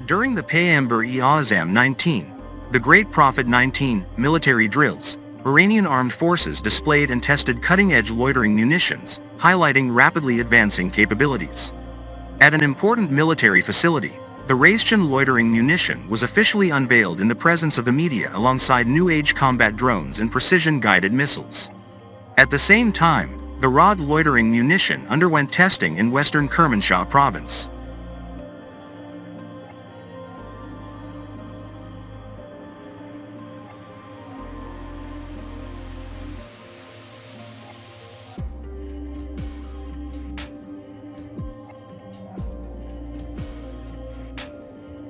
During the Payambar-e-A'azam 19, the Great Prophet 19 military drills, Iranian armed forces displayed and tested cutting-edge loitering munitions, highlighting rapidly advancing capabilities. At an important military facility, the Raisin loitering munition was officially unveiled in the presence of the media alongside new-age combat drones and precision-guided missiles. At the same time, the Raad loitering munition underwent testing in western Kermanshah province.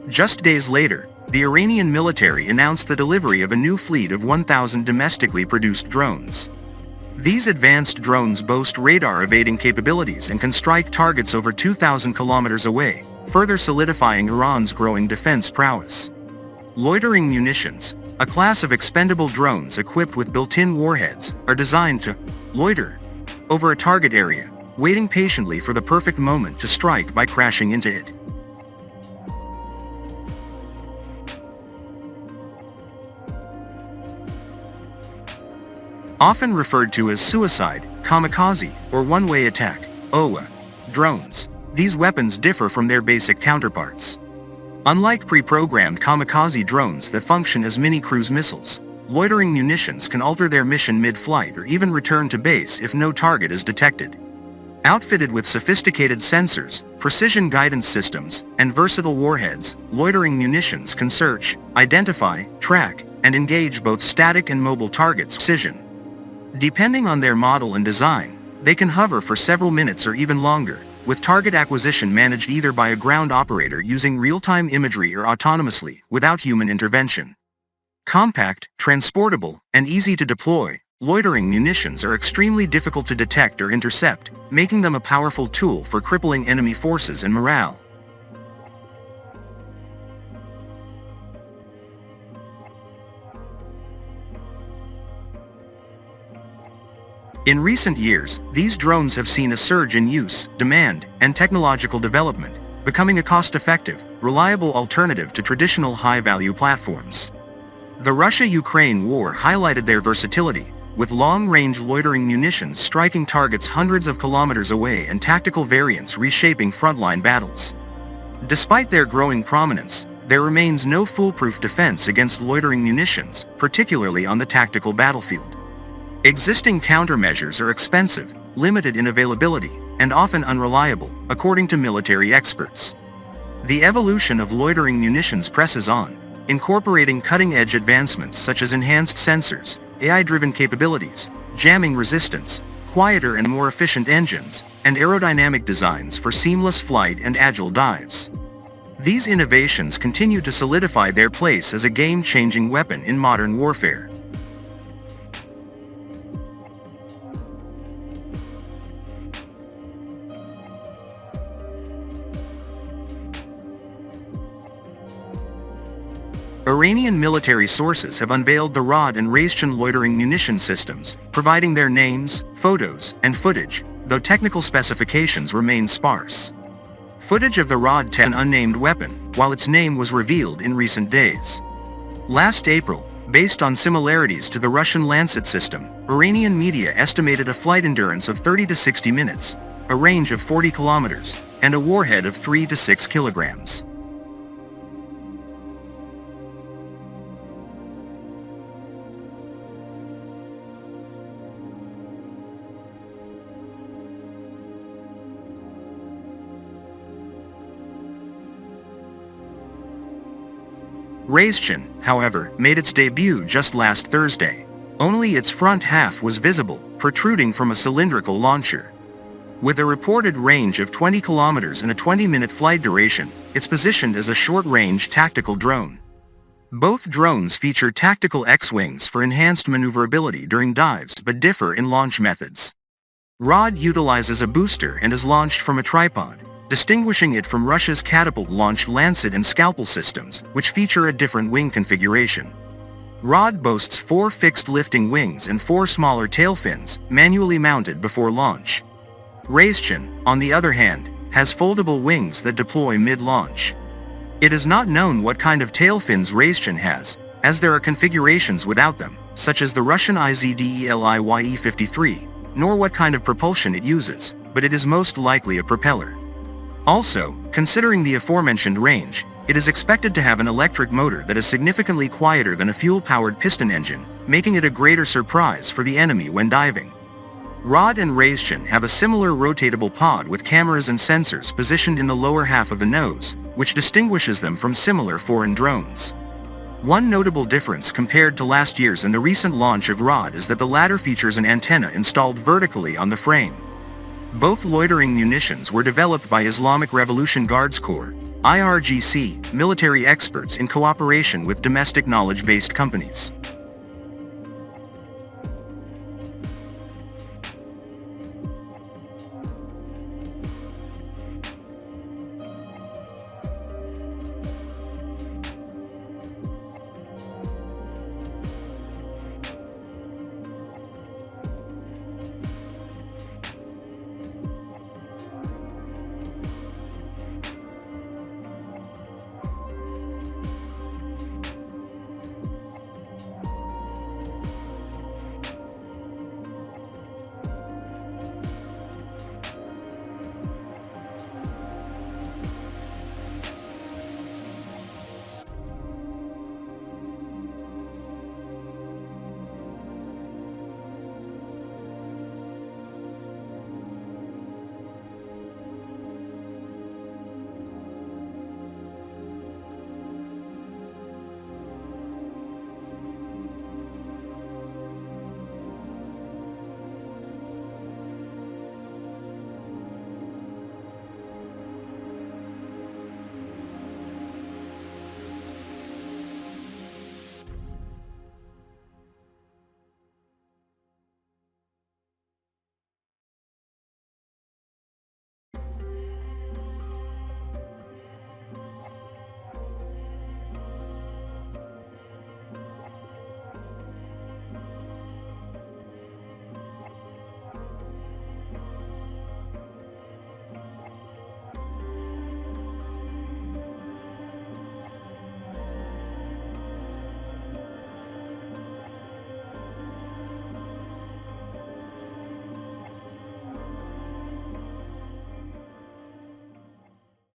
Just days later, the Iranian military announced the delivery of a new fleet of 1,000 domestically produced drones. These advanced drones boast radar-evading capabilities and can strike targets over 2,000 kilometers away, further solidifying Iran's growing defense prowess. Loitering munitions, a class of expendable drones equipped with built-in warheads, are designed to loiter over a target area, waiting patiently for the perfect moment to strike by crashing into it. Often referred to as suicide, kamikaze, or one-way attack, OWA, drones, these weapons differ from their basic counterparts. Unlike pre-programmed kamikaze drones that function as mini-cruise missiles, loitering munitions can alter their mission mid-flight or even return to base if no target is detected. Outfitted with sophisticated sensors, precision guidance systems, and versatile warheads, loitering munitions can search, identify, track, and engage both static and mobile targets with precision. Depending on their model and design, they can hover for several minutes or even longer, with target acquisition managed either by a ground operator using real-time imagery or autonomously, without human intervention. Compact, transportable, and easy to deploy, loitering munitions are extremely difficult to detect or intercept, making them a powerful tool for crippling enemy forces and morale. In recent years, these drones have seen a surge in use, demand, and technological development, becoming a cost-effective, reliable alternative to traditional high-value platforms. The Russia-Ukraine war highlighted their versatility, with long-range loitering munitions striking targets hundreds of kilometers away and tactical variants reshaping frontline battles. Despite their growing prominence, there remains no foolproof defense against loitering munitions, particularly on the tactical battlefield. Existing countermeasures are expensive, limited in availability, and often unreliable, according to military experts. The evolution of loitering munitions presses on, incorporating cutting-edge advancements such as enhanced sensors, AI-driven capabilities, jamming resistance, quieter and more efficient engines, and aerodynamic designs for seamless flight and agile dives. These innovations continue to solidify their place as a game-changing weapon in modern warfare. Iranian military sources have unveiled the Raad and Raisin loitering munition systems, providing their names, photos, and footage, though technical specifications remain sparse. Footage of the Raad 10 unnamed weapon, while its name was revealed in recent days. Last April, based on similarities to the Russian Lancet system, Iranian media estimated a flight endurance of 30 to 60 minutes, a range of 40 kilometers, and a warhead of 3 to 6 kilograms. Raisin, however, made its debut just last Thursday. Only its front half was visible, protruding from a cylindrical launcher. With a reported range of 20 kilometers and a 20-minute flight duration, it's positioned as a short-range tactical drone. Both drones feature tactical X-wings for enhanced maneuverability during dives but differ in launch methods. Raad utilizes a booster and is launched from a tripod, distinguishing it from Russia's catapult-launched Lancet and Scalpel systems, which feature a different wing configuration. Raad boasts 4 fixed lifting wings and 4 smaller tail fins, manually mounted before launch. Raisin, on the other hand, has foldable wings that deploy mid-launch. It is not known what kind of tail fins Raisin has, as there are configurations without them, such as the Russian IZDELIYE-53, nor what kind of propulsion it uses, but it is most likely a propeller. Also, considering the aforementioned range, it is expected to have an electric motor that is significantly quieter than a fuel-powered piston engine, making it a greater surprise for the enemy when diving. Raad and Raisin have a similar rotatable pod with cameras and sensors positioned in the lower half of the nose, which distinguishes them from similar foreign drones. One notable difference compared to last year's and the recent launch of Raad is that the latter features an antenna installed vertically on the frame. Both loitering munitions were developed by Islamic Revolution Guards Corps, IRGC, military experts in cooperation with domestic knowledge-based companies.